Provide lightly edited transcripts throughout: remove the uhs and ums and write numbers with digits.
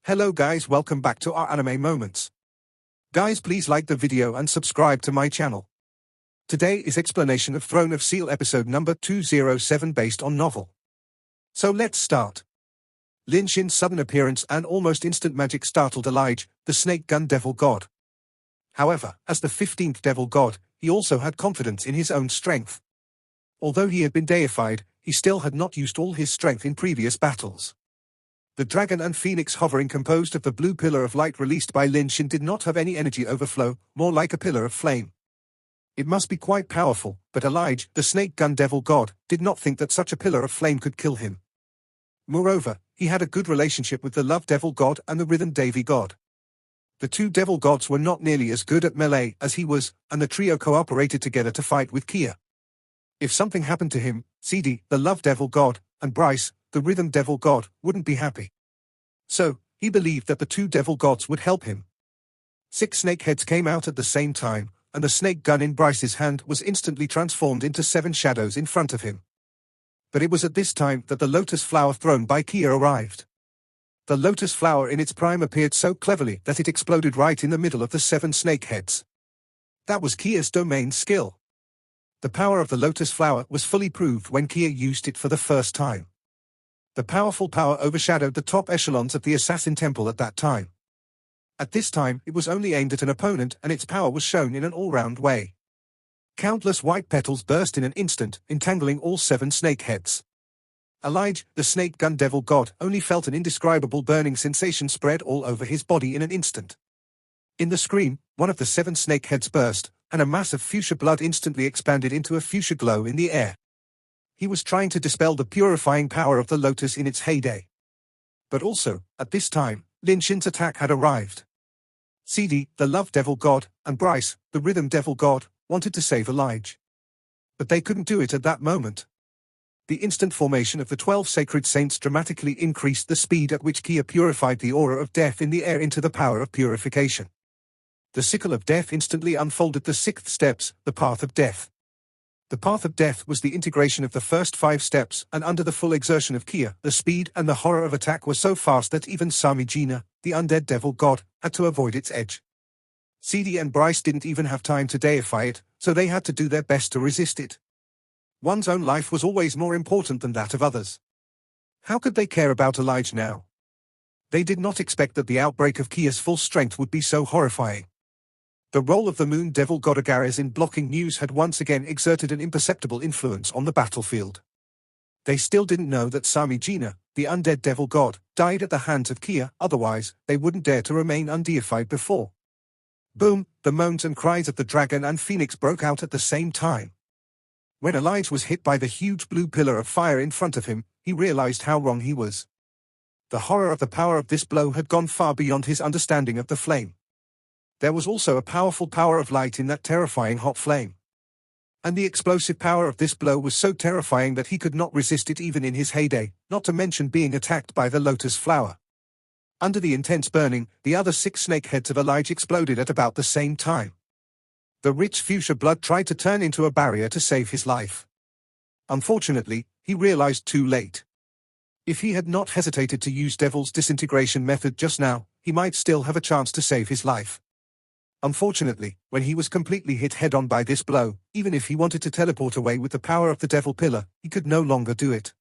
Hello guys, welcome back to our anime moments. Guys, please like the video and subscribe to my channel. Today is explanation of Throne of Steel episode number 207 based on novel. So let's start. Lin Shin's sudden appearance and almost instant magic startled Elijah, the snake gun devil god. However, as the 15th devil god, he also had confidence in his own strength. Although he had been deified, he still had not used all his strength in previous battles. The dragon and phoenix hovering composed of the blue pillar of light released by Lin Shin did not have any energy overflow, more like a pillar of flame. It must be quite powerful, but Elijah, the snake gun devil god, did not think that such a pillar of flame could kill him. Moreover, he had a good relationship with the love devil god and the rhythm devi god. The two devil gods were not nearly as good at melee as he was, and the trio cooperated together to fight with Kia. If something happened to him, CD, the love devil god, and Bryce, the rhythm devil god, wouldn't be happy. So, he believed that the two devil gods would help him. 6 snake heads came out at the same time, and the snake gun in Bryce's hand was instantly transformed into 7 shadows in front of him. But it was at this time that the lotus flower thrown by Kia arrived. The lotus flower in its prime appeared so cleverly that it exploded right in the middle of the 7 snake heads. That was Kia's domain skill. The power of the lotus flower was fully proved when Kia used it for the first time. The powerful power overshadowed the top echelons of the Assassin Temple at that time. At this time, it was only aimed at an opponent and its power was shown in an all-round way. Countless white petals burst in an instant, entangling all 7 snake heads. Elijah, the snake gun devil god, only felt an indescribable burning sensation spread all over his body in an instant. In the scream, one of the 7 snake heads burst, and a mass of fuchsia blood instantly expanded into a fuchsia glow in the air. He was trying to dispel the purifying power of the lotus in its heyday. But also, at this time, Lin Shin's attack had arrived. CD, the love devil god, and Bryce, the rhythm devil god, wanted to save Elijah. But they couldn't do it at that moment. The instant formation of the 12 sacred saints dramatically increased the speed at which Kia purified the aura of death in the air into the power of purification. The sickle of death instantly unfolded the 6th steps, the path of death. The path of death was the integration of the first 5 steps, and under the full exertion of Kia, the speed and the horror of attack were so fast that even Samijina, the undead devil god, had to avoid its edge. CD and Bryce didn't even have time to deify it, so they had to do their best to resist it. One's own life was always more important than that of others. How could they care about Elijah now? They did not expect that the outbreak of Kia's full strength would be so horrifying. The role of the moon devil god Agares in blocking news had once again exerted an imperceptible influence on the battlefield. They still didn't know that Samijina, the undead devil god, died at the hands of Kia, otherwise, they wouldn't dare to remain undeified before. Boom, the moans and cries of the dragon and phoenix broke out at the same time. When Elijah was hit by the huge blue pillar of fire in front of him, he realized how wrong he was. The horror of the power of this blow had gone far beyond his understanding of the flame. There was also a powerful power of light in that terrifying hot flame. And the explosive power of this blow was so terrifying that he could not resist it even in his heyday, not to mention being attacked by the lotus flower. Under the intense burning, the other 6 snake heads of Elijah exploded at about the same time. The rich fuchsia blood tried to turn into a barrier to save his life. Unfortunately, he realized too late. If he had not hesitated to use Devil's disintegration method just now, he might still have a chance to save his life. Unfortunately, when he was completely hit head-on by this blow, even if he wanted to teleport away with the power of the devil pillar, he could no longer do it.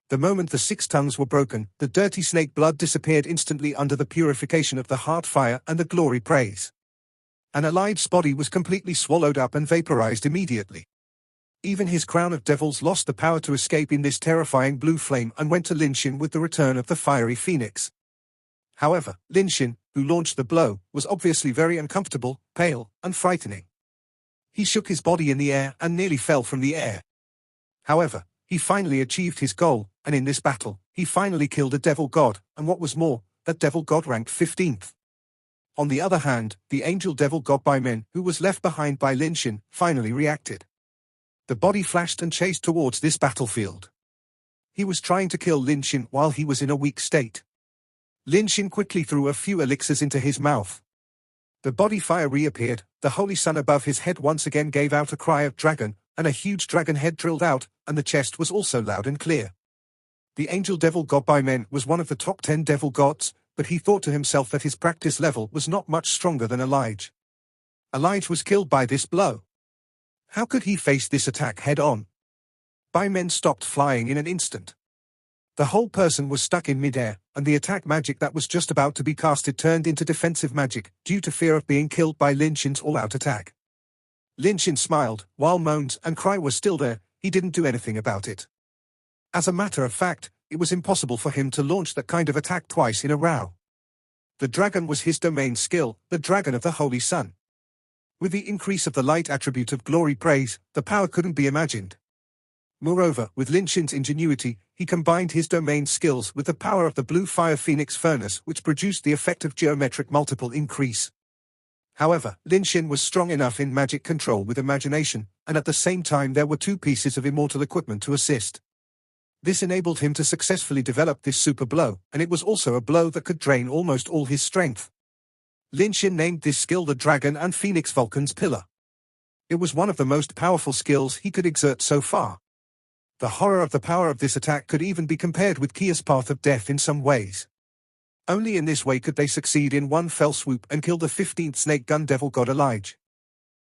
The moment the 6 tongues were broken, the dirty snake blood disappeared instantly under the purification of the heart fire and the glory praise. And Elijah's body was completely swallowed up and vaporized immediately. Even his crown of devils lost the power to escape in this terrifying blue flame and went to Lin Shin with the return of the fiery phoenix. However, Lin Shin, who launched the blow, was obviously very uncomfortable, pale, and frightening. He shook his body in the air and nearly fell from the air. However, he finally achieved his goal, and in this battle, he finally killed a devil god, and what was more, that devil god ranked 15th. On the other hand, the angel devil god by men, who was left behind by Lin Shin, finally reacted. The body flashed and chased towards this battlefield. He was trying to kill Lin Shin while he was in a weak state. Lin Shin quickly threw a few elixirs into his mouth. The body fire reappeared, the holy sun above his head once again gave out a cry of dragon, and a huge dragon head drilled out, and the chest was also loud and clear. The angel devil god by men was one of the top 10 devil gods, but he thought to himself that his practice level was not much stronger than Elijah. Elijah was killed by this blow. How could he face this attack head-on? Men stopped flying in an instant. The whole person was stuck in midair, and the attack magic that was just about to be casted turned into defensive magic, due to fear of being killed by Lin Shin's all-out attack. Lin Shin smiled. While moans and cry were still there, he didn't do anything about it. As a matter of fact, it was impossible for him to launch that kind of attack twice in a row. The dragon was his domain skill, the dragon of the Holy Sun. With the increase of the light attribute of glory praise, the power couldn't be imagined. Moreover, with Lin Shin's ingenuity, he combined his domain skills with the power of the blue fire phoenix furnace, which produced the effect of geometric multiple increase. However, Lin Shin was strong enough in magic control with imagination, and at the same time there were two pieces of immortal equipment to assist. This enabled him to successfully develop this super blow, and it was also a blow that could drain almost all his strength. Lin Shin named this skill the Dragon and Phoenix Vulcan's Pillar. It was one of the most powerful skills he could exert so far. The horror of the power of this attack could even be compared with Kia's Path of Death in some ways. Only in this way could they succeed in one fell swoop and kill the 15th Snake Gun Devil God Elijah.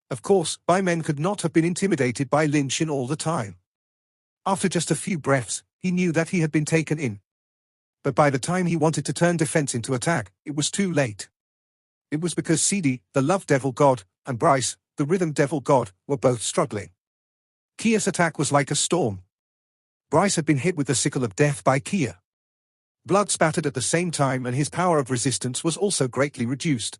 Of course, men could not have been intimidated by Lin Shin all the time. After just a few breaths, he knew that he had been taken in. But by the time he wanted to turn defense into attack, it was too late. It was because CD, the Love Devil God, and Bryce, the Rhythm Devil God, were both struggling. Kia's attack was like a storm. Bryce had been hit with the sickle of death by Kia. Blood spattered at the same time, and his power of resistance was also greatly reduced.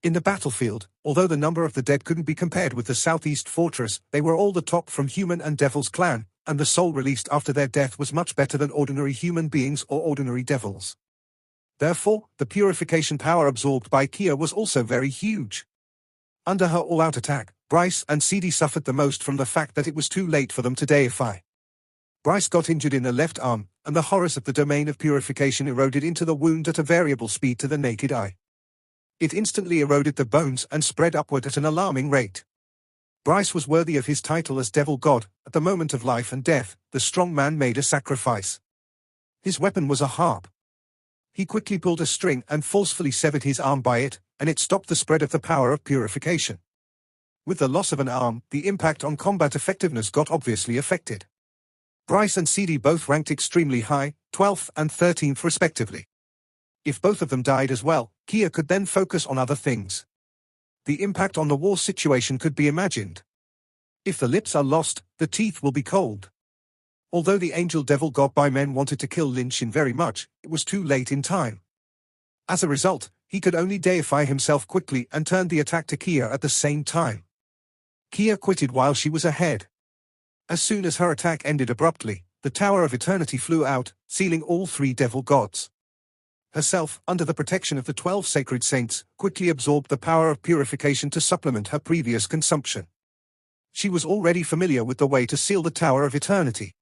In the battlefield, although the number of the dead couldn't be compared with the Southeast Fortress, they were all the top from Human and Devil's clan, and the soul released after their death was much better than ordinary human beings or ordinary devils. Therefore, the purification power absorbed by Kia was also very huge. Under her all-out attack, Bryce and CD suffered the most from the fact that it was too late for them to deify. Bryce got injured in the left arm, and the horrors of the domain of purification eroded into the wound at a variable speed to the naked eye. It instantly eroded the bones and spread upward at an alarming rate. Bryce was worthy of his title as Devil God. At the moment of life and death, the strong man made a sacrifice. His weapon was a harp. He quickly pulled a string and forcefully severed his arm by it, and it stopped the spread of the power of purification. With the loss of an arm, the impact on combat effectiveness got obviously affected. Bryce and CD both ranked extremely high, 12th and 13th respectively. If both of them died as well, Kia could then focus on other things. The impact on the war situation could be imagined. If the lips are lost, the teeth will be cold. Although the Angel Devil God men wanted to kill Lin Shin very much, it was too late in time. As a result, he could only deify himself quickly and turned the attack to Kia at the same time. Kia quitted while she was ahead. As soon as her attack ended abruptly, the Tower of Eternity flew out, sealing all three devil gods. Herself, under the protection of the 12 sacred saints, quickly absorbed the power of purification to supplement her previous consumption. She was already familiar with the way to seal the Tower of Eternity.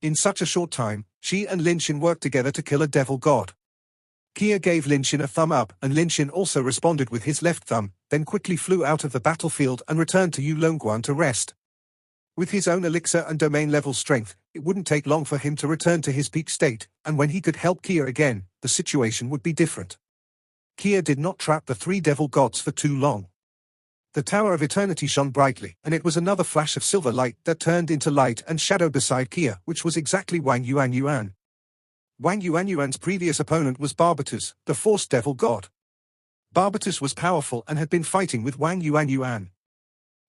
In such a short time, she and Lin Shin worked together to kill a devil god. Kia gave Lin Shin a thumb up, and Lin Shin also responded with his left thumb, then quickly flew out of the battlefield and returned to Yulongguan to rest. With his own elixir and domain-level strength, it wouldn't take long for him to return to his peak state, and when he could help Kia again, the situation would be different. Kia did not trap the three devil gods for too long. The Tower of Eternity shone brightly, and it was another flash of silver light that turned into light and shadow beside Kia, which was exactly Wang Yuan. Wang Yuan's previous opponent was Barbatos, the Force Devil God. Barbatos was powerful and had been fighting with Wang Yuan.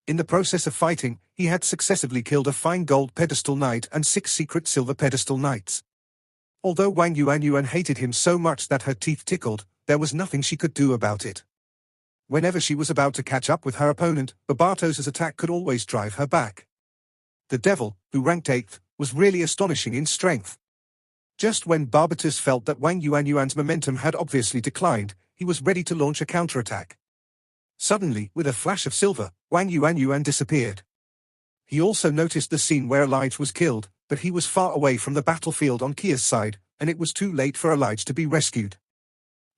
In the process of fighting, he had successively killed a fine gold pedestal knight and 6 secret silver pedestal knights. Although Wang Yuan hated him so much that her teeth tickled, there was nothing she could do about it. Whenever she was about to catch up with her opponent, Barbatos' attack could always drive her back. The devil, who ranked 8th, was really astonishing in strength. Just when Barbatos felt that Wang Yuan's momentum had obviously declined, he was ready to launch a counterattack. Suddenly, with a flash of silver, Wang Yuan disappeared. He also noticed the scene where Elijah was killed, but he was far away from the battlefield on Kia's side, and it was too late for Elijah to be rescued.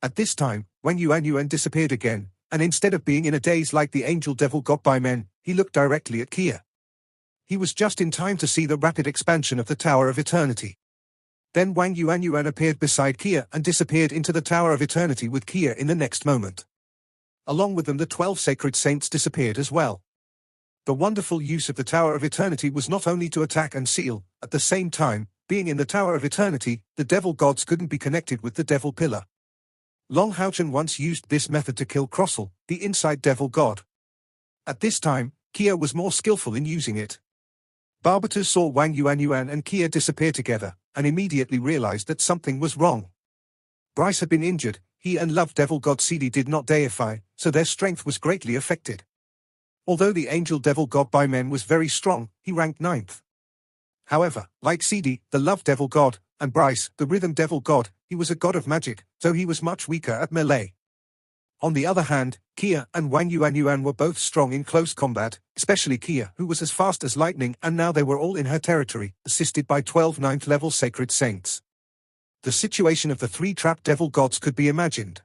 At this time, Wang Yuan disappeared again, and instead of being in a daze like the Angel Devil God men, he looked directly at Kia. He was just in time to see the rapid expansion of the Tower of Eternity. Then Wang Yuanyuan appeared beside Kia and disappeared into the Tower of Eternity with Kia in the next moment. Along with them the 12 sacred saints disappeared as well. The wonderful use of the Tower of Eternity was not only to attack and seal, at the same time, being in the Tower of Eternity, the devil gods couldn't be connected with the devil pillar. Long Haochen once used this method to kill Crossel, the inside devil god. At this time, Kia was more skillful in using it. Barbatos saw Wang Yuanyuan and Kia disappear together, and immediately realized that something was wrong. Bryce had been injured, he and Love Devil God Sidi did not deify, so their strength was greatly affected. Although the Angel Devil God by men was very strong, he ranked 9th. However, like Sidi, the Love Devil God, and Bryce, the Rhythm Devil God, he was a god of magic, so he was much weaker at melee. On the other hand, Kia and Wang Yuanyuan were both strong in close combat, especially Kia, who was as fast as lightning, and now they were all in her territory, assisted by 12 9th-level sacred saints. The situation of the 3 trapped devil gods could be imagined.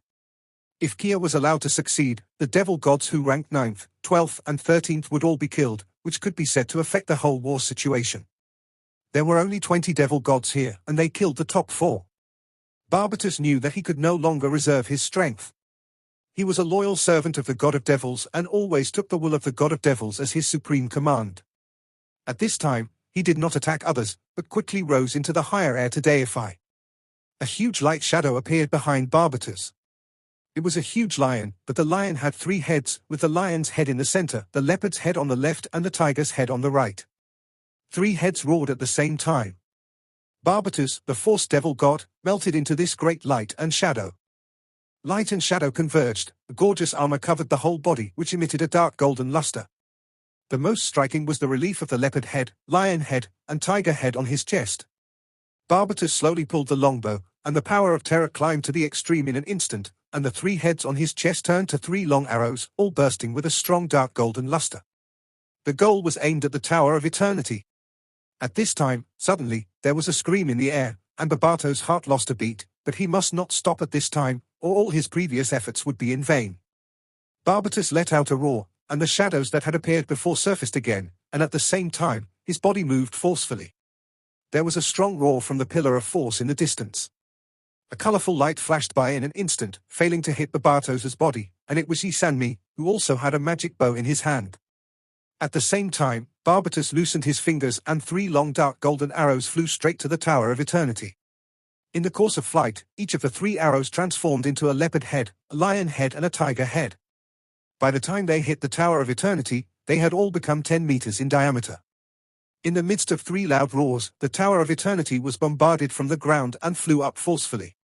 If Kia was allowed to succeed, the devil gods who ranked 9th, 12th and 13th would all be killed, which could be said to affect the whole war situation. There were only 20 devil gods here, and they killed the top 4. Barbatos knew that he could no longer reserve his strength. He was a loyal servant of the god of devils and always took the will of the god of devils as his supreme command. At this time, he did not attack others, but quickly rose into the higher air to deify. A huge light shadow appeared behind Barbatos. It was a huge lion, but the lion had 3 heads, with the lion's head in the center, the leopard's head on the left and the tiger's head on the right. 3 heads roared at the same time. Barbatos, the force devil god, melted into this great light and shadow. Light and shadow converged, a gorgeous armor covered the whole body which emitted a dark golden luster. The most striking was the relief of the leopard head, lion head, and tiger head on his chest. Barbatos slowly pulled the longbow, and the power of terror climbed to the extreme in an instant, and the 3 heads on his chest turned to 3 long arrows, all bursting with a strong dark golden luster. The goal was aimed at the Tower of Eternity. At this time, suddenly, there was a scream in the air, and Barbatos' heart lost a beat, but he must not stop at this time, or all his previous efforts would be in vain. Barbatos let out a roar, and the shadows that had appeared before surfaced again, and at the same time, his body moved forcefully. There was a strong roar from the pillar of force in the distance. A colorful light flashed by in an instant, failing to hit Barbatos' body, and it was Isanmi, who also had a magic bow in his hand. At the same time, Barbatos loosened his fingers and 3 long dark golden arrows flew straight to the Tower of Eternity. In the course of flight, each of the 3 arrows transformed into a leopard head, a lion head and a tiger head. By the time they hit the Tower of Eternity, they had all become 10 meters in diameter. In the midst of 3 loud roars, the Tower of Eternity was bombarded from the ground and flew up forcefully.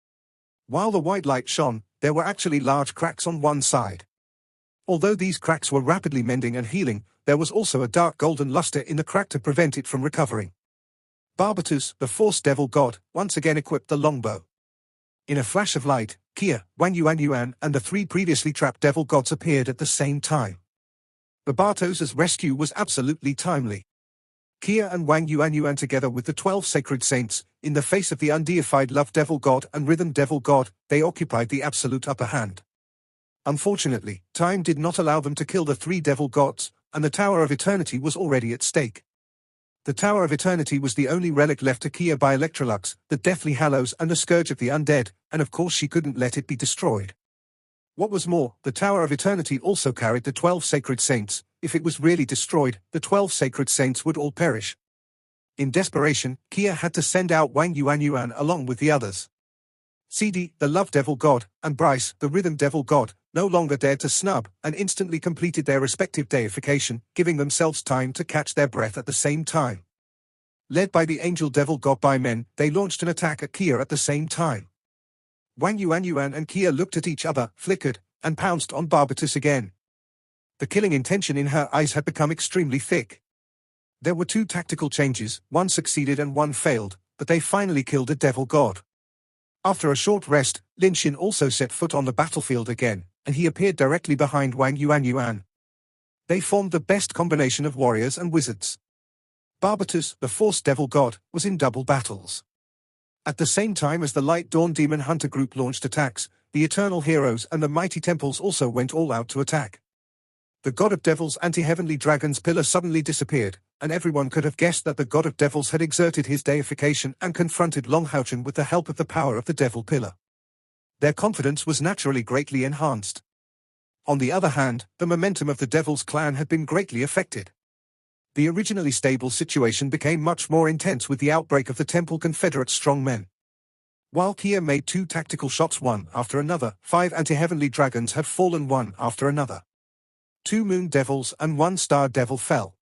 While the white light shone, there were actually large cracks on one side. Although these cracks were rapidly mending and healing, there was also a dark golden luster in the crack to prevent it from recovering. Barbatos, the force devil god, once again equipped the longbow. In a flash of light, Kia, Wang Yuanyuan and the 3 previously trapped devil gods appeared at the same time. Barbatos' rescue was absolutely timely. Kia and Wang Yuanyuan together with the 12 sacred saints, in the face of the undeified Love Devil God and Rhythm Devil God, they occupied the absolute upper hand. Unfortunately, time did not allow them to kill the 3 devil gods, and the Tower of Eternity was already at stake. The Tower of Eternity was the only relic left to Kia by Electrolux, the Deathly Hallows and the Scourge of the Undead, and of course she couldn't let it be destroyed. What was more, the Tower of Eternity also carried the 12 sacred saints. If it was really destroyed, the 12 sacred saints would all perish. In desperation, Kia had to send out Wang Yuanyuan along with the others. Sidi, the Love Devil God, and Bryce, the Rhythm Devil God, no longer dared to snub, and instantly completed their respective deification, giving themselves time to catch their breath at the same time. Led by the Angel Devil God by men, they launched an attack at Kia at the same time. Wang Yuanyuan and Kia looked at each other, flickered, and pounced on Barbatos again. The killing intention in her eyes had become extremely thick. There were 2 tactical changes, one succeeded and one failed, but they finally killed a devil god. After a short rest, Lin Xin also set foot on the battlefield again, and he appeared directly behind Wang Yuanyuan. They formed the best combination of warriors and wizards. Barbatos, the Force Devil God, was in double battles. At the same time as the Light Dawn Demon Hunter group launched attacks, the Eternal Heroes and the Mighty Temples also went all out to attack. The God of Devils Anti-Heavenly Dragon's pillar suddenly disappeared, and everyone could have guessed that the god of devils had exerted his deification and confronted Longhauchen with the help of the power of the devil pillar. Their confidence was naturally greatly enhanced. On the other hand, the momentum of the Devil's clan had been greatly affected. The originally stable situation became much more intense with the outbreak of the Temple Confederate strongmen. While Kia made 2 tactical shots one after another, 5 anti-heavenly dragons had fallen one after another. 2 moon devils and 1 star devil fell.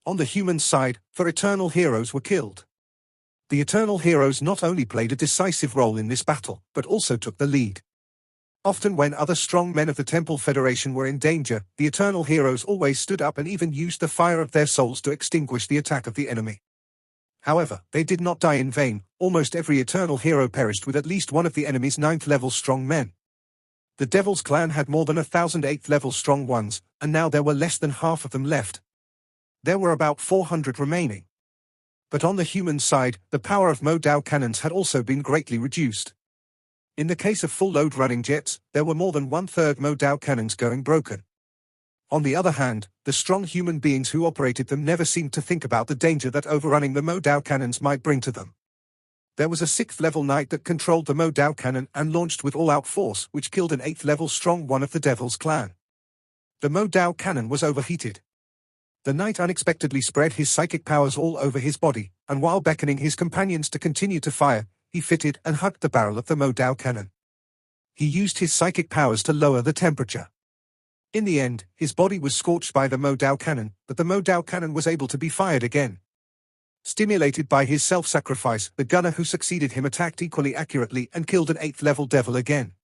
On the human side, 4 eternal heroes were killed. The Eternal Heroes not only played a decisive role in this battle, but also took the lead. Often when other strong men of the Temple Federation were in danger, the Eternal Heroes always stood up and even used the fire of their souls to extinguish the attack of the enemy. However, they did not die in vain. Almost every Eternal Hero perished with at least one of the enemy's 9th level strong men. The Devil's clan had more than 1,000 8th level strong ones, and now there were less than half of them left. There were about 400 remaining. But on the human side, the power of Modao cannons had also been greatly reduced. In the case of full-load running jets, there were more than 1/3 Modao cannons going broken. On the other hand, the strong human beings who operated them never seemed to think about the danger that overrunning the Modao cannons might bring to them. There was a 6th level knight that controlled the Modao cannon and launched with all-out force, which killed an 8th level strong one of the Devil's clan. The Modao cannon was overheated. The knight unexpectedly spread his psychic powers all over his body, and while beckoning his companions to continue to fire, he fitted and hugged the barrel of the Modao cannon. He used his psychic powers to lower the temperature. In the end, his body was scorched by the Modao cannon, but the Modao cannon was able to be fired again. Stimulated by his self-sacrifice, the gunner who succeeded him attacked equally accurately and killed an 8th level devil again.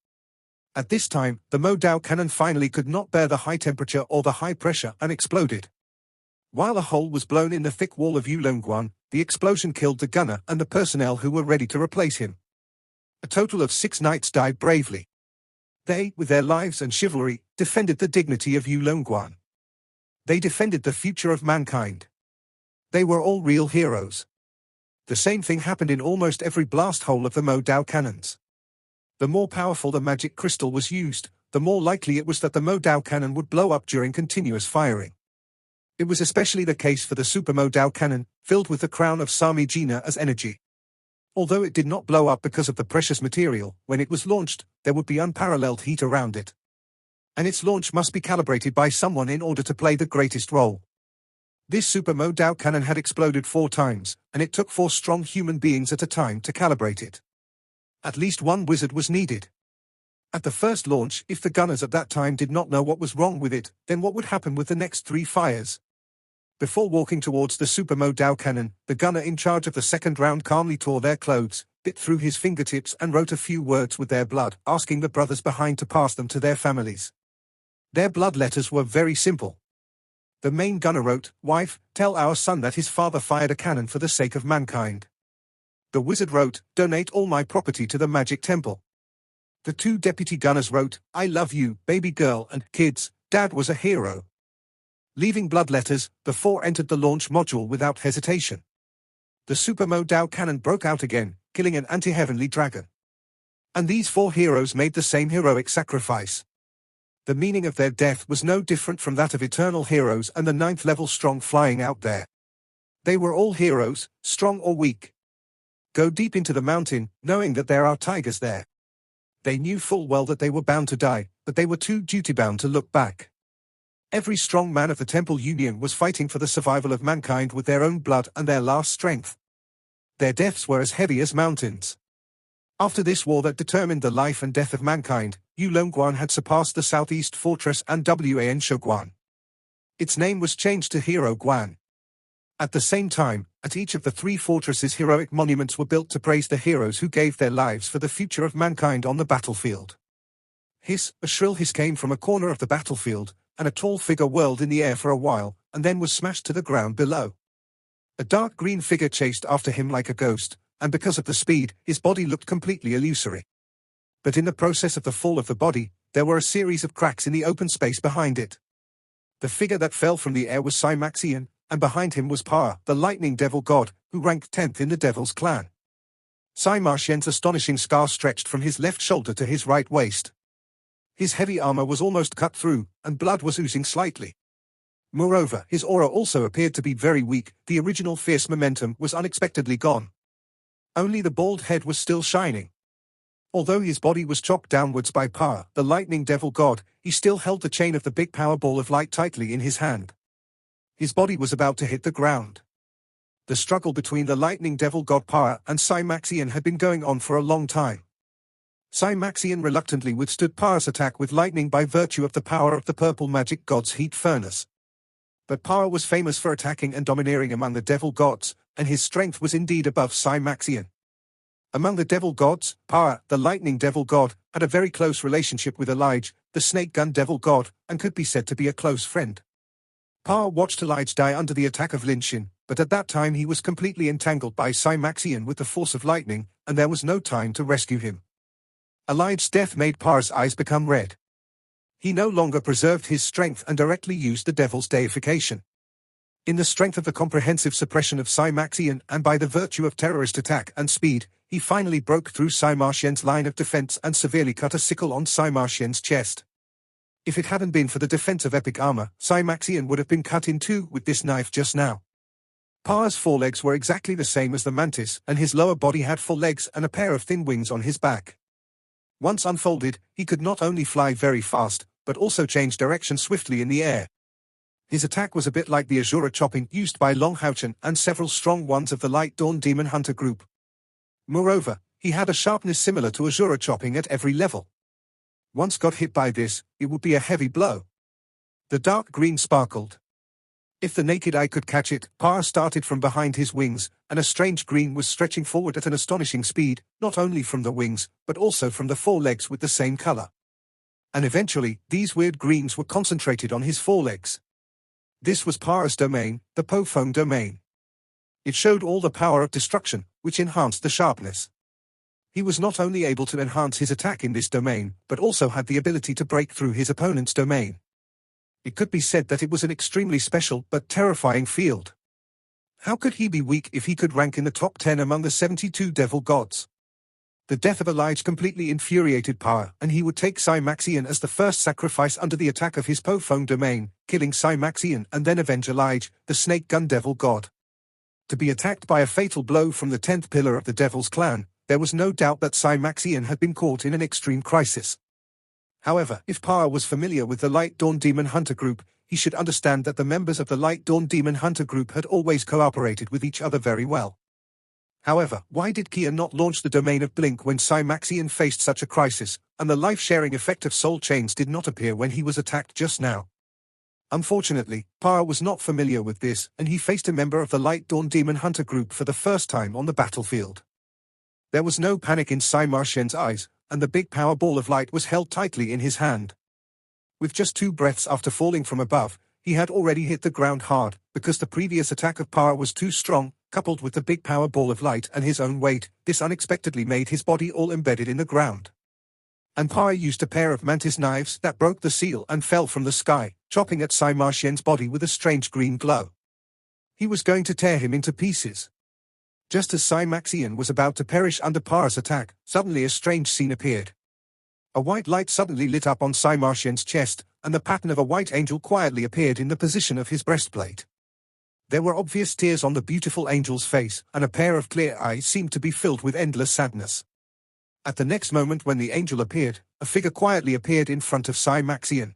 At this time, the Modao cannon finally could not bear the high temperature or the high pressure and exploded. While a hole was blown in the thick wall of Yulongguan, the explosion killed the gunner and the personnel who were ready to replace him. A total of 6 knights died bravely. They, with their lives and chivalry, defended the dignity of Yulongguan. They defended the future of mankind. They were all real heroes. The same thing happened in almost every blast hole of the Modao cannons. The more powerful the magic crystal was used, the more likely it was that the Modao cannon would blow up during continuous firing. It was especially the case for the Super Modao cannon, filled with the crown of Sami Jina as energy. Although it did not blow up because of the precious material, when it was launched, there would be unparalleled heat around it. And its launch must be calibrated by someone in order to play the greatest role. This Super Modao cannon had exploded 4 times, and it took 4 strong human beings at a time to calibrate it. At least one wizard was needed. At the first launch, if the gunners at that time did not know what was wrong with it, then what would happen with the next 3 fires? Before walking towards the Super Modao cannon, the gunner in charge of the second round calmly tore their clothes, bit through his fingertips and wrote a few words with their blood, asking the brothers behind to pass them to their families. Their blood letters were very simple. The main gunner wrote, "Wife, tell our son that his father fired a cannon for the sake of mankind." The wizard wrote, "Donate all my property to the magic temple." The 2 deputy gunners wrote, "I love you, baby girl and kids, Dad was a hero." Leaving blood letters, the 4 entered the launch module without hesitation. The Super Modao cannon broke out again, killing an anti-heavenly dragon. And these 4 heroes made the same heroic sacrifice. The meaning of their death was no different from that of Eternal Heroes and the 9th level strong flying out there. They were all heroes, strong or weak. Go deep into the mountain, knowing that there are tigers there. They knew full well that they were bound to die, but they were too duty-bound to look back. Every strong man of the Temple Union was fighting for the survival of mankind with their own blood and their last strength. Their deaths were as heavy as mountains. After this war that determined the life and death of mankind, Yulongguan had surpassed the southeast fortress and Wan Shoguan. Its name was changed to Hero Guan. At the same time, at each of the 3 fortresses heroic monuments were built to praise the heroes who gave their lives for the future of mankind on the battlefield. A shrill hiss came from a corner of the battlefield, and a tall figure whirled in the air for a while, and then was smashed to the ground below. A dark green figure chased after him like a ghost, and because of the speed, his body looked completely illusory. But in the process of the fall of the body, there were a series of cracks in the open space behind it. The figure that fell from the air was Cymaxian, and behind him was Pa, the lightning devil god, who ranked 10th in the Devil's clan. Cymaxian's astonishing scar stretched from his left shoulder to his right waist. His heavy armor was almost cut through, and blood was oozing slightly. Moreover, his aura also appeared to be very weak. The original fierce momentum was unexpectedly gone. Only the bald head was still shining. Although his body was chopped downwards by Power, the lightning devil god, he still held the chain of the big power ball of light tightly in his hand. His body was about to hit the ground. The struggle between the lightning devil god Power and Cymaxian had been going on for a long time. Cymaxian reluctantly withstood Power's attack with lightning by virtue of the power of the purple magic god's heat furnace. But Power was famous for attacking and domineering among the devil gods, and his strength was indeed above Cymaxian. Among the devil gods, Power, the lightning devil god, had a very close relationship with Elijah, the snake gun devil god, and could be said to be a close friend. Power watched Elijah die under the attack of Linshin, but at that time he was completely entangled by Cymaxian with the force of lightning, and there was no time to rescue him. Elijah's death made Power's eyes become red. He no longer preserved his strength and directly used the devil's deification. In the strength of the comprehensive suppression of Cymaxian and by the virtue of terrorist attack and speed, he finally broke through Cymaxian's line of defense and severely cut a sickle on Cymaxian's chest. If it hadn't been for the defense of epic armor, Cymaxian would have been cut in two with this knife just now. Power's forelegs were exactly the same as the mantis, and his lower body had 4 legs and a pair of thin wings on his back. Once unfolded, he could not only fly very fast, but also change direction swiftly in the air. His attack was a bit like the Azura chopping used by Longhauchen and several strong ones of the Light Dawn Demon Hunter group. Moreover, he had a sharpness similar to Azura chopping at every level. Once got hit by this, it would be a heavy blow. The dark green sparkled. If the naked eye could catch it, Power started from behind his wings, and a strange green was stretching forward at an astonishing speed, not only from the wings, but also from the 4 legs with the same color. And eventually, these weird greens were concentrated on his forelegs. This was Power's domain, the Pofeng domain. It showed all the power of destruction, which enhanced the sharpness. He was not only able to enhance his attack in this domain, but also had the ability to break through his opponent's domain. It could be said that it was an extremely special but terrifying field. How could he be weak if he could rank in the top 10 among the 72 devil gods? The death of Elijah completely infuriated Power, and he would take Cymaxian as the first sacrifice under the attack of his Pofeng domain, killing Cymaxian and then avenge Elijah, the snake gun devil god. To be attacked by a fatal blow from the 10th pillar of the devil's clan, there was no doubt that Cymaxian had been caught in an extreme crisis. However, if Power was familiar with the Light Dawn Demon Hunter group, he should understand that the members of the Light Dawn Demon Hunter group had always cooperated with each other very well. However, why did Kia not launch the domain of Blink when Cymaxian faced such a crisis, and the life-sharing effect of soul chains did not appear when he was attacked just now? Unfortunately, Power was not familiar with this, and he faced a member of the Light Dawn Demon Hunter group for the first time on the battlefield. There was no panic in Cymaxian's eyes, and the big power ball of light was held tightly in his hand. With just 2 breaths after falling from above, he had already hit the ground hard, because the previous attack of Power was too strong, coupled with the big power ball of light and his own weight. This unexpectedly made his body all embedded in the ground. And Power used a pair of mantis knives that broke the seal and fell from the sky, chopping at Cymaxian's body with a strange green glow. He was going to tear him into pieces. Just as Cymaxian was about to perish under Power's attack, suddenly a strange scene appeared. A white light suddenly lit up on Cymaxian's chest, and the pattern of a white angel quietly appeared in the position of his breastplate. There were obvious tears on the beautiful angel's face, and a pair of clear eyes seemed to be filled with endless sadness. At the next moment when the angel appeared, a figure quietly appeared in front of Cymaxian.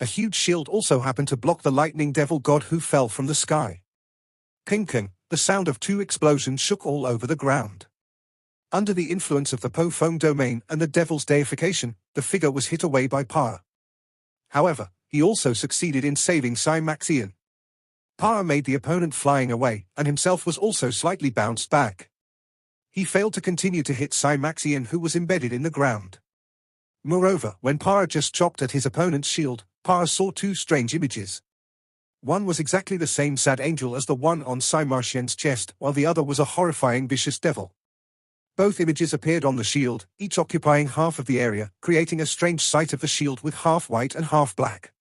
A huge shield also happened to block the lightning devil god who fell from the sky. King, the sound of 2 explosions shook all over the ground. Under the influence of the Pofeng domain and the devil's deification, the figure was hit away by Power. However, he also succeeded in saving Cymaxian. Power made the opponent flying away, and himself was also slightly bounced back. He failed to continue to hit Cymaxian, who was embedded in the ground. Moreover, when Power just chopped at his opponent's shield, Power saw 2 strange images. One was exactly the same sad angel as the one on Cymaxian's chest, while the other was a horrifying vicious devil. Both images appeared on the shield, each occupying half of the area, creating a strange sight of the shield with half white and half black.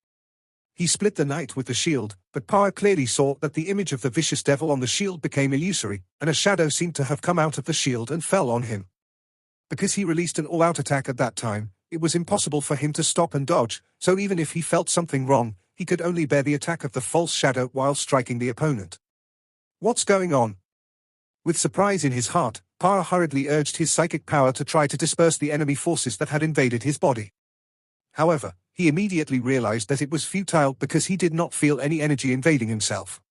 He split the night with the shield, but Power clearly saw that the image of the vicious devil on the shield became illusory, and a shadow seemed to have come out of the shield and fell on him. Because he released an all-out attack at that time, it was impossible for him to stop and dodge, so even if he felt something wrong, he could only bear the attack of the false shadow while striking the opponent. What's going on? With surprise in his heart, Para hurriedly urged his psychic power to try to disperse the enemy forces that had invaded his body. However, he immediately realized that it was futile because he did not feel any energy invading himself.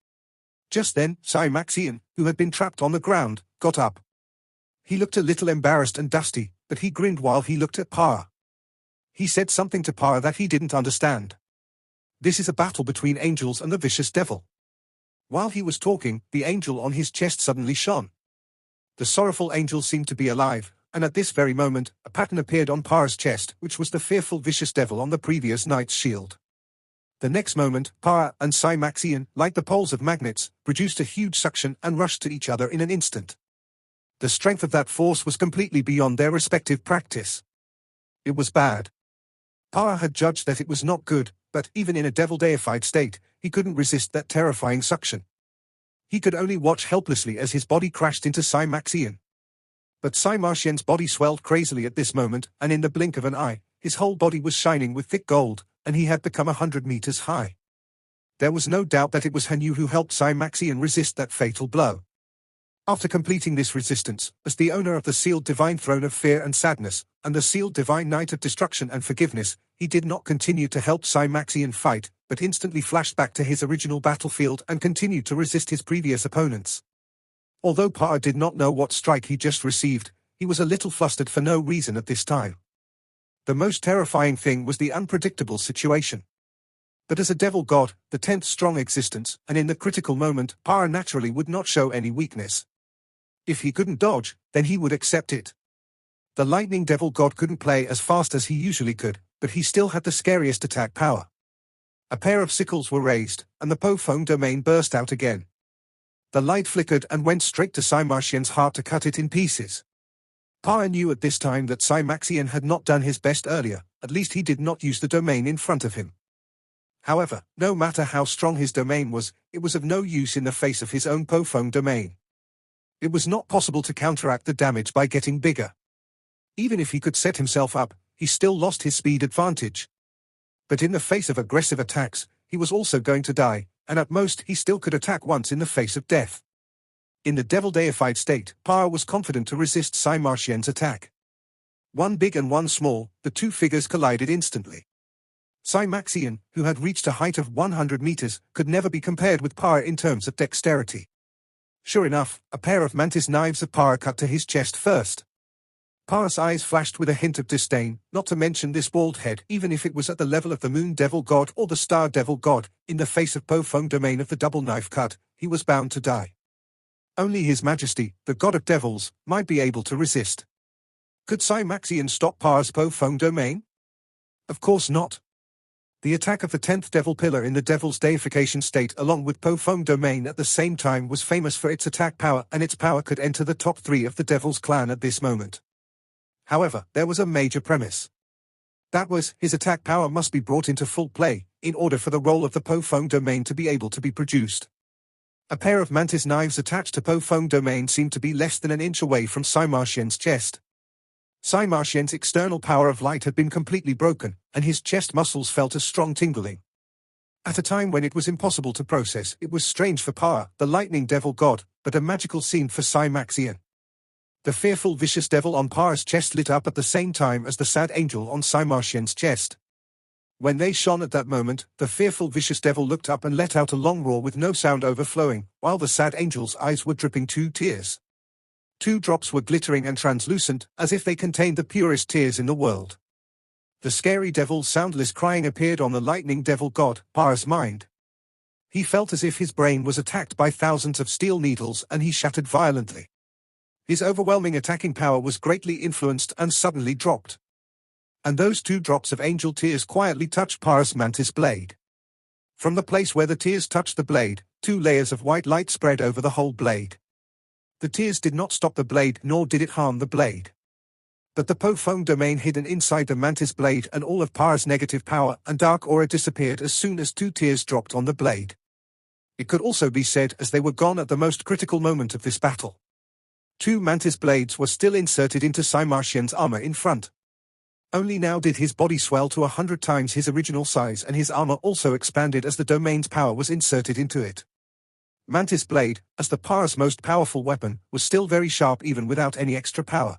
Just then, Maxian, who had been trapped on the ground, got up. He looked a little embarrassed and dusty, but he grinned while he looked at Para. He said something to Para that he didn't understand. This is a battle between angels and the vicious devil. While he was talking, the angel on his chest suddenly shone. The sorrowful angel seemed to be alive, and at this very moment, a pattern appeared on Para's chest, which was the fearful vicious devil on the previous knight's shield. The next moment, Para and Maxian, like the poles of magnets, produced a huge suction and rushed to each other in an instant. The strength of that force was completely beyond their respective practice. It was bad. Para had judged that it was not good, but even in a devil-deified state, he couldn't resist that terrifying suction. He could only watch helplessly as his body crashed into Maxian. But Maxian's body swelled crazily at this moment, and in the blink of an eye, his whole body was shining with thick gold, and he had become 100 meters high. There was no doubt that it was Hanyu who helped Maxian resist that fatal blow. After completing this resistance, as the owner of the sealed divine throne of fear and sadness, and the sealed divine knight of destruction and forgiveness, he did not continue to help Maxian fight, but instantly flashed back to his original battlefield and continued to resist his previous opponents. Although Para did not know what strike he just received, he was a little flustered for no reason at this time. The most terrifying thing was the unpredictable situation. But as a devil god, the 10th strong existence, and in the critical moment, Para naturally would not show any weakness. If he couldn't dodge, then he would accept it. The lightning devil god couldn't play as fast as he usually could, but he still had the scariest attack power. A pair of sickles were raised, and the Po-Fong domain burst out again. The light flickered and went straight to Maxian's heart to cut it in pieces. Para knew at this time that Maxian had not done his best earlier, at least he did not use the domain in front of him. However, no matter how strong his domain was, it was of no use in the face of his own Po-Fong domain. It was not possible to counteract the damage by getting bigger. Even if he could set himself up, he still lost his speed advantage. But in the face of aggressive attacks, he was also going to die, and at most he still could attack once in the face of death. In the devil-deified state, Para was confident to resist Maxian's attack. One big and one small, the two figures collided instantly. Maxian, who had reached a height of 100 meters, could never be compared with Para in terms of dexterity. Sure enough, a pair of mantis knives of Para cut to his chest first. Para's eyes flashed with a hint of disdain, not to mention this bald head, even if it was at the level of the Moon Devil God or the Star Devil God, in the face of Po-Fong domain of the double knife cut, he was bound to die. Only His Majesty, the God of Devils, might be able to resist. Could Maxian stop Para's Po-Fong domain? Of course not. The attack of the 10th devil pillar in the devil's deification state along with Po-Fong domain at the same time was famous for its attack power, and its power could enter the top 3 of the devil's clan at this moment. However, there was a major premise. That was, his attack power must be brought into full play, in order for the role of the Po-Fong domain to be able to be produced. A pair of mantis knives attached to Po-Fong domain seemed to be less than an inch away from Maxian's chest. Maxian's external power of light had been completely broken, and his chest muscles felt a strong tingling. At a time when it was impossible to process, it was strange for Para, the lightning devil god, but a magical scene for Maxian. The fearful vicious devil on Para's chest lit up at the same time as the sad angel on Maxian's chest. When they shone at that moment, the fearful vicious devil looked up and let out a long roar with no sound overflowing, while the sad angel's eyes were dripping 2 tears. 2 drops were glittering and translucent, as if they contained the purest tears in the world. The scary devil's soundless crying appeared on the lightning devil god, Para's mind. He felt as if his brain was attacked by thousands of steel needles and he shattered violently. His overwhelming attacking power was greatly influenced and suddenly dropped. And those 2 drops of angel tears quietly touched Para's mantis blade. From the place where the tears touched the blade, 2 layers of white light spread over the whole blade. The tears did not stop the blade, nor did it harm the blade. But the Po-Fong domain hidden inside the mantis blade and all of Para's negative power and dark aura disappeared as soon as 2 tears dropped on the blade. It could also be said as they were gone at the most critical moment of this battle. 2 mantis blades were still inserted into Maxian's armor in front. Only now did his body swell to 100 times his original size, and his armor also expanded as the domain's power was inserted into it. Mantis Blade, as the Para's most powerful weapon, was still very sharp even without any extra power.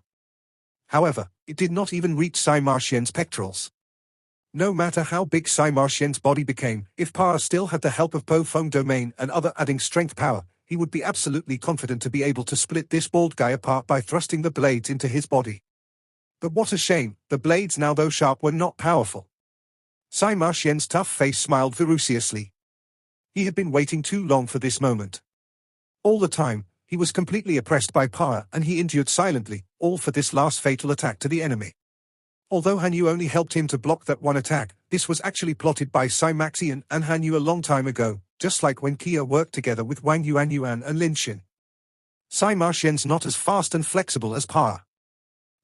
However, it did not even reach Sai Martian's pectorals. No matter how big Sai Martian's body became, if Para still had the help of Po Fong Domain and other adding strength power, he would be absolutely confident to be able to split this bald guy apart by thrusting the blades into his body. But what a shame, the blades, now though sharp, were not powerful. Sai Martian's tough face smiled ferociously. He had been waiting too long for this moment. All the time, he was completely oppressed by Para, and he endured silently, all for this last fatal attack to the enemy. Although Han Yu only helped him to block that one attack, this was actually plotted by Sai Maxian and Han Yu a long time ago, just like when Kia worked together with Wang Yuan and Lin Xin. Sai Martian's not as fast and flexible as Para.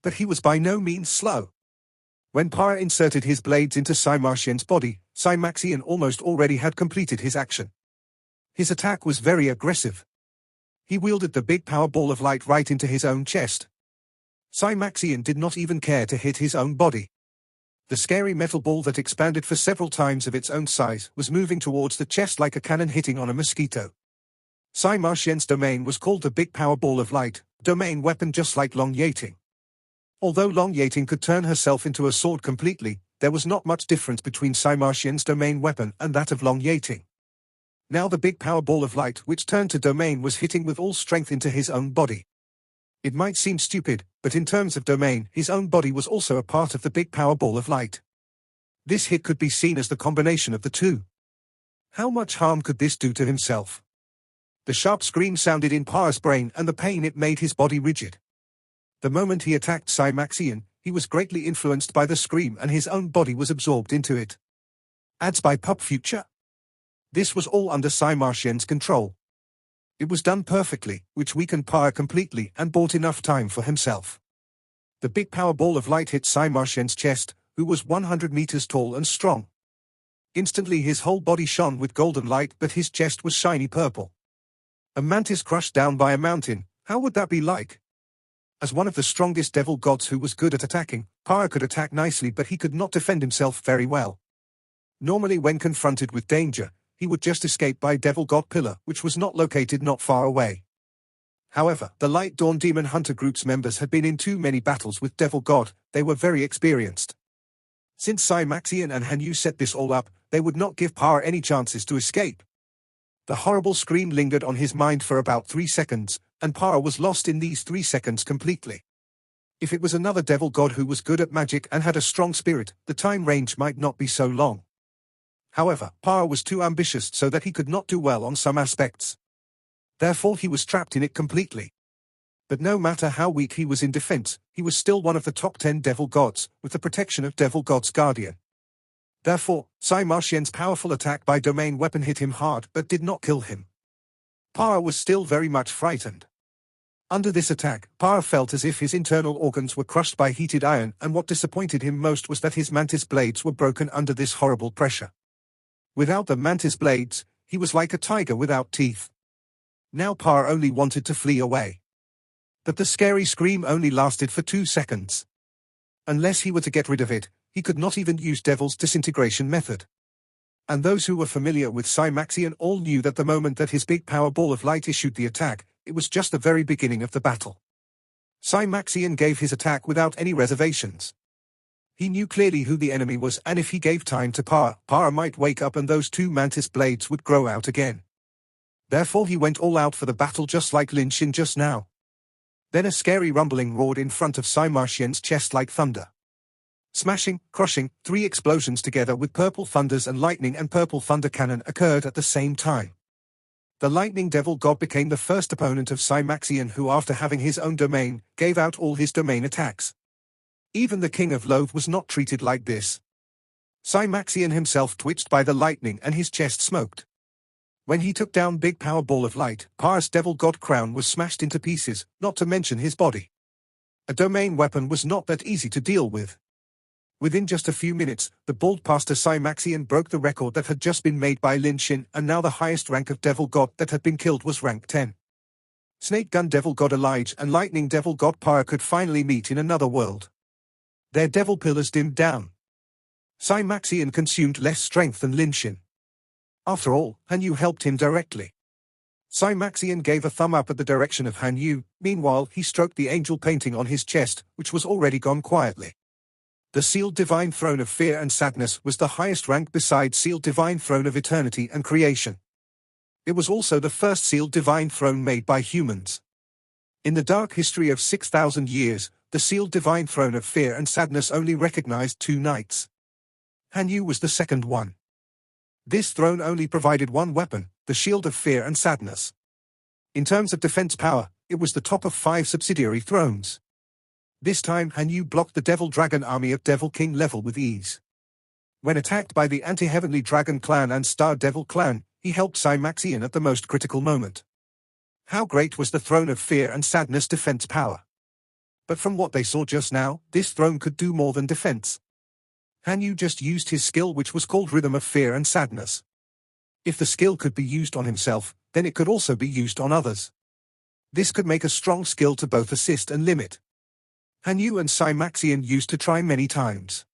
But he was by no means slow. When Para inserted his blades into Sai Martian's body, Sai Maxian almost already had completed his action. His attack was very aggressive. He wielded the big power ball of light right into his own chest. Sai Maxian did not even care to hit his own body. The scary metal ball that expanded for several times of its own size was moving towards the chest like a cannon hitting on a mosquito. Sai Martian's domain was called the Big Power Ball of Light, domain weapon just like Long Yating. Although Long Yating could turn herself into a sword completely, there was not much difference between Sai Martian's domain weapon and that of Long Yating. Now the Big Power Ball of Light, which turned to domain, was hitting with all strength into his own body. It might seem stupid, but in terms of domain, his own body was also a part of the Big Power Ball of Light. This hit could be seen as the combination of the two. How much harm could this do to himself? The sharp scream sounded in Para's brain, and the pain it made his body rigid. The moment he attacked Sai Maxian, he was greatly influenced by the scream, and his own body was absorbed into it. Ads by Pup Future. This was all under Sai Martian's control. It was done perfectly, which weakened Para completely and bought enough time for himself. The Big Power Ball of Light hit Sai Martian's chest, who was 100 meters tall and strong. Instantly his whole body shone with golden light, but his chest was shiny purple. A mantis crushed down by a mountain, how would that be like? As one of the strongest devil gods who was good at attacking, Para could attack nicely, but he could not defend himself very well. Normally when confronted with danger, he would just escape by Devil God Pillar, which was located not far away. However, the Light Dawn Demon Hunter group's members had been in too many battles with Devil God, they were very experienced. Since Sai Maxian and Han Yu set this all up, they would not give Para any chances to escape. The horrible scream lingered on his mind for about 3 seconds, and Para was lost in these 3 seconds completely. If it was another Devil God who was good at magic and had a strong spirit, the time range might not be so long. However, Para was too ambitious so that he could not do well on some aspects. Therefore he was trapped in it completely. But no matter how weak he was in defense, he was still one of the top 10 Devil Gods, with the protection of Devil God's Guardian. Therefore, Sai Martian's powerful attack by domain weapon hit him hard but did not kill him. Para was still very much frightened. Under this attack, Para felt as if his internal organs were crushed by heated iron, and what disappointed him most was that his mantis blades were broken under this horrible pressure. Without the mantis blades, he was like a tiger without teeth. Now Para only wanted to flee away. But the scary scream only lasted for 2 seconds. Unless he were to get rid of it, he could not even use Devil's disintegration method. And those who were familiar with Sai Maxian all knew that the moment that his Big Power Ball of Light issued the attack, it was just the very beginning of the battle. Sai Maxian gave his attack without any reservations. He knew clearly who the enemy was, and if he gave time to Para might wake up and those 2 mantis blades would grow out again. Therefore he went all out for the battle, just like Lin Xin just now. Then a scary rumbling roared in front of Sai Martian's chest like thunder. Smashing, crushing, 3 explosions together with purple thunders and lightning and purple thunder cannon occurred at the same time. The Lightning Devil God became the first opponent of Sai Maxian, who after having his own domain, gave out all his domain attacks. Even the King of Loathe was not treated like this. Sai Maxian himself twitched by the lightning and his chest smoked. When he took down Big Power Ball of Light, Para's Devil God crown was smashed into pieces, not to mention his body. A domain weapon was not that easy to deal with. Within just a few minutes, the bald pastor Sai Maxian broke the record that had just been made by Lin Xin, and now the highest rank of Devil God that had been killed was rank 10. Snake Gun Devil God Elijah and Lightning Devil God Para could finally meet in another world. Their devil pillars dimmed down. Cymaxian consumed less strength than Linshin. After all, Han Yu helped him directly. Cymaxian gave a thumb up at the direction of Han Yu. Meanwhile he stroked the angel painting on his chest, which was already gone quietly. The sealed divine throne of fear and sadness was the highest rank besides sealed divine throne of eternity and creation. It was also the first sealed divine throne made by humans. In the dark history of 6,000 years, the sealed divine throne of fear and sadness only recognized 2 knights. Han Yu was the second one. This throne only provided one weapon, the shield of fear and sadness. In terms of defense power, it was the top of 5 subsidiary thrones. This time Han Yu blocked the Devil Dragon army of Devil King level with ease. When attacked by the anti-heavenly Dragon clan and Star Devil clan, he helped Cymaxian at the most critical moment. How great was the throne of fear and sadness defense power? But from what they saw just now, this throne could do more than defense. Han Yu just used his skill, which was called Rhythm of Fear and Sadness. If the skill could be used on himself, then it could also be used on others. This could make a strong skill to both assist and limit. Han Yu and Cymaxian used to try many times.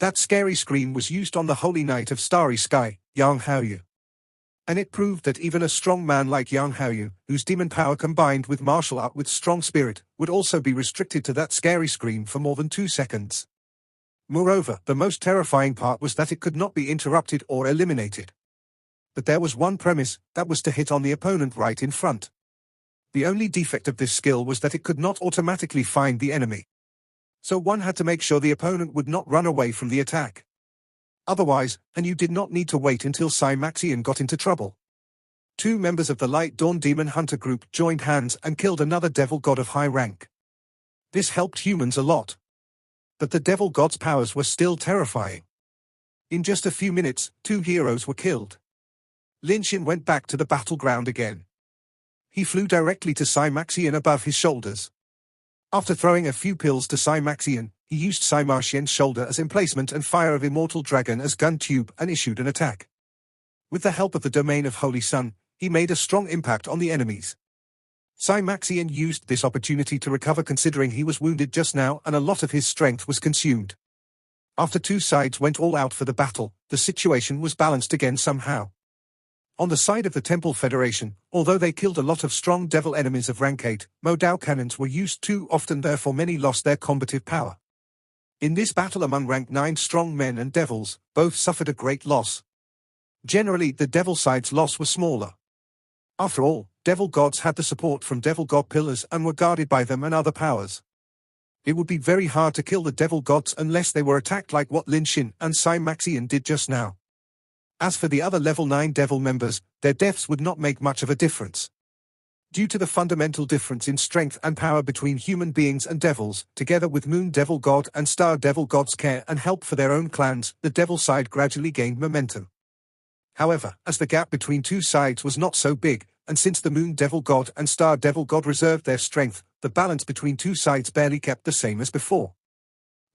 That scary scream was used on the Holy Knight of Starry Sky, Yang Haoyu. And it proved that even a strong man like Yang Haoyu, whose demon power combined with martial art with strong spirit, would also be restricted to that scary scream for more than 2 seconds. Moreover, the most terrifying part was that it could not be interrupted or eliminated. But there was one premise, that was to hit on the opponent right in front. The only defect of this skill was that it could not automatically find the enemy. So one had to make sure the opponent would not run away from the attack. Otherwise, Han Yu did not need to wait until Cymaxian got into trouble. 2 members of the Light Dawn Demon Hunter group joined hands and killed another devil god of high rank. This helped humans a lot. But the devil god's powers were still terrifying. In just a few minutes, 2 heroes were killed. Linshin went back to the battleground again. He flew directly to Cymaxian above his shoulders. After throwing a few pills to Cymaxian, he used Cymaxian's shoulder as emplacement and Fire of Immortal Dragon as gun tube and issued an attack. With the help of the Domain of Holy Sun, he made a strong impact on the enemies. Cymaxian used this opportunity to recover, considering he was wounded just now and a lot of his strength was consumed. After 2 sides went all out for the battle, the situation was balanced again somehow. On the side of the Temple Federation, although they killed a lot of strong devil enemies of rank 8, Modao cannons were used too often, therefore many lost their combative power. In this battle among rank 9 strong men and devils, both suffered a great loss. Generally, the devil side's loss was smaller. After all, devil gods had the support from devil god pillars and were guarded by them and other powers. It would be very hard to kill the devil gods unless they were attacked like what Linshin and Cymaxian did just now. As for the other level 9 devil members, their deaths would not make much of a difference. Due to the fundamental difference in strength and power between human beings and devils, together with Moon Devil God and Star Devil God's care and help for their own clans, the devil side gradually gained momentum. However, as the gap between 2 sides was not so big, and since the Moon Devil God and Star Devil God reserved their strength, the balance between 2 sides barely kept the same as before.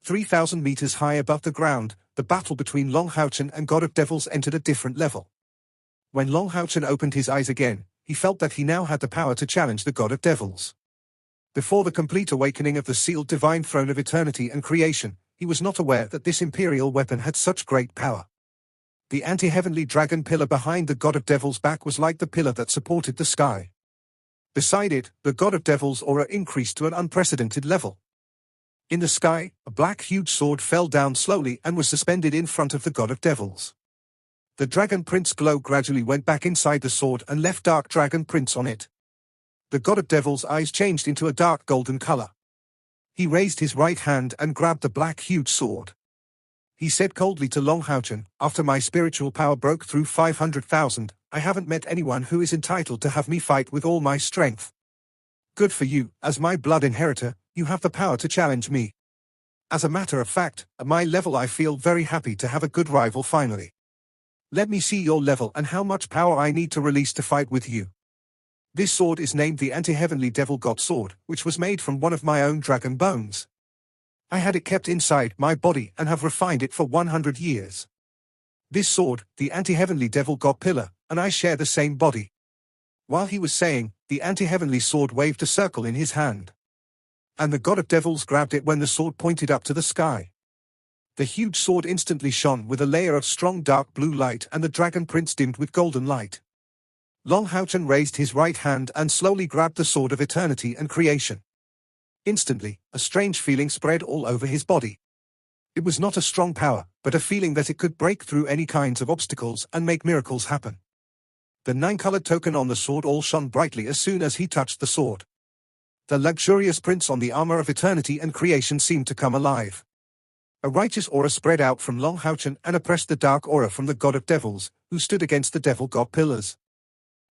3,000 meters high above the ground, the battle between Long Haochen and God of Devils entered a different level. When Long Haochen opened his eyes again, he felt that he now had the power to challenge the God of Devils. Before the complete awakening of the sealed divine throne of eternity and creation, he was not aware that this imperial weapon had such great power. The anti-heavenly dragon pillar behind the God of Devils' back was like the pillar that supported the sky. Beside it, the God of Devils' aura increased to an unprecedented level. In the sky, a black huge sword fell down slowly and was suspended in front of the God of Devils. The dragon prince glow gradually went back inside the sword and left dark dragon prints on it. The God of Devils' eyes changed into a dark golden color. He raised his right hand and grabbed the black huge sword. He said coldly to Long Haochen, "After my spiritual power broke through 500,000, I haven't met anyone who is entitled to have me fight with all my strength. Good for you, as my blood inheritor, you have the power to challenge me. As a matter of fact, at my level I feel very happy to have a good rival finally. Let me see your level and how much power I need to release to fight with you." This sword is named the Anti-Heavenly Devil God Sword, which was made from one of my own dragon bones. I had it kept inside my body and have refined it for 100 years. This sword, the Anti-Heavenly Devil God Pillar, and I share the same body. While he was saying, the Anti-Heavenly Sword waved a circle in his hand. and the god of devils grabbed it when the sword pointed up to the sky. The huge sword instantly shone with a layer of strong dark blue light, and the dragon prince dimmed with golden light. Long Houchen raised his right hand and slowly grabbed the sword of eternity and creation. Instantly, a strange feeling spread all over his body. It was not a strong power, but a feeling that it could break through any kinds of obstacles and make miracles happen. The 9-colored token on the sword all shone brightly as soon as he touched the sword. The luxurious prince on the armor of eternity and creation seemed to come alive. A righteous aura spread out from Long Houchen and oppressed the dark aura from the god of devils, who stood against the devil god pillars.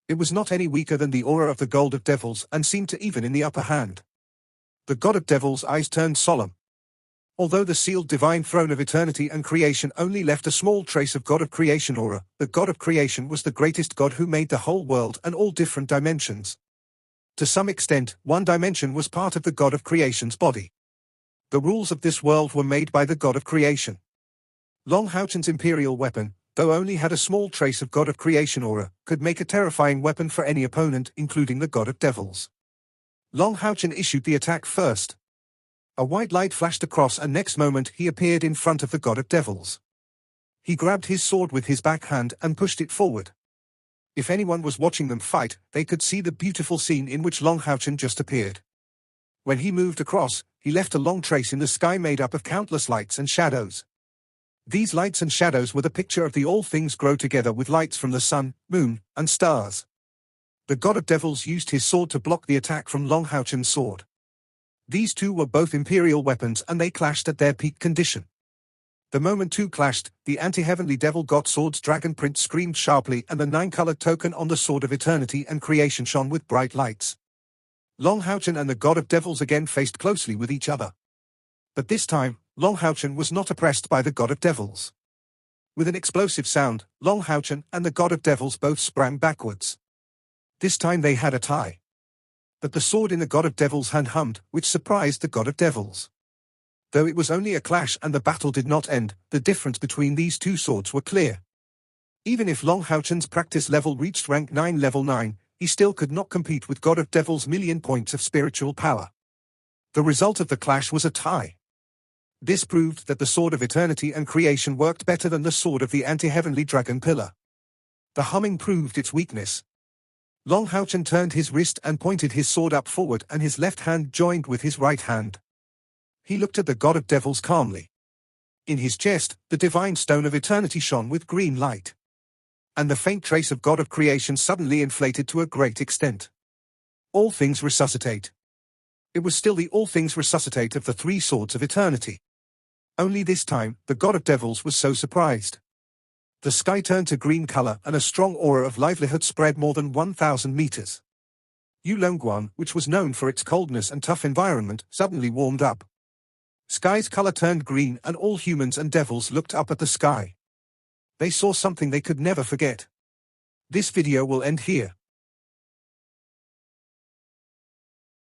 It was not any weaker than the aura of the god of devils and seemed to even in the upper hand. The god of devils' eyes turned solemn. Although the sealed divine throne of eternity and creation only left a small trace of god of creation aura, the god of creation was the greatest god who made the whole world and all different dimensions. To some extent, one dimension was part of the god of creation's body. The rules of this world were made by the god of creation. Long Houchen's imperial weapon, though only had a small trace of god of creation aura, could make a terrifying weapon for any opponent, including the god of devils. Long Houchen issued the attack first. A white light flashed across, and next moment he appeared in front of the god of devils. He grabbed his sword with his backhand and pushed it forward. If anyone was watching them fight, they could see the beautiful scene in which Long Houchen just appeared. When he moved across, he left a long trace in the sky made up of countless lights and shadows. These lights and shadows were the picture of the all things grow together with lights from the sun, moon, and stars. The god of devils used his sword to block the attack from Long Houchen's sword. These two were both imperial weapons, and they clashed at their peak condition. The moment two clashed, the anti-heavenly devil god sword's dragon prince screamed sharply, and the 9-colored token on the sword of eternity and creation shone with bright lights. Long Houchen and the god of devils again faced closely with each other. But this time, Long Houchen was not oppressed by the god of devils. With an explosive sound, Long Houchen and the god of devils both sprang backwards. This time they had a tie. But the sword in the god of devils' hand hummed, which surprised the god of devils. Though it was only a clash and the battle did not end, the difference between these two swords were clear. Even if Long Houchen's practice level reached rank 9 level 9, he still could not compete with god of devils' million points of spiritual power. The result of the clash was a tie. This proved that the sword of eternity and creation worked better than the sword of the anti-heavenly dragon pillar. The humming proved its weakness. Long Houchen turned his wrist and pointed his sword up forward, and his left hand joined with his right hand. He looked at the god of devils calmly. In his chest, the divine stone of eternity shone with green light. And the faint trace of god of creation suddenly inflated to a great extent. All things resuscitate. It was still the all things resuscitate of the 3 swords of eternity. Only this time, the god of devils was so surprised. The sky turned to green color, and a strong aura of livelihood spread more than 1,000 meters. Yulongguan, which was known for its coldness and tough environment, suddenly warmed up. Sky's color turned green, and all humans and devils looked up at the sky. They saw something they could never forget. This video will end here.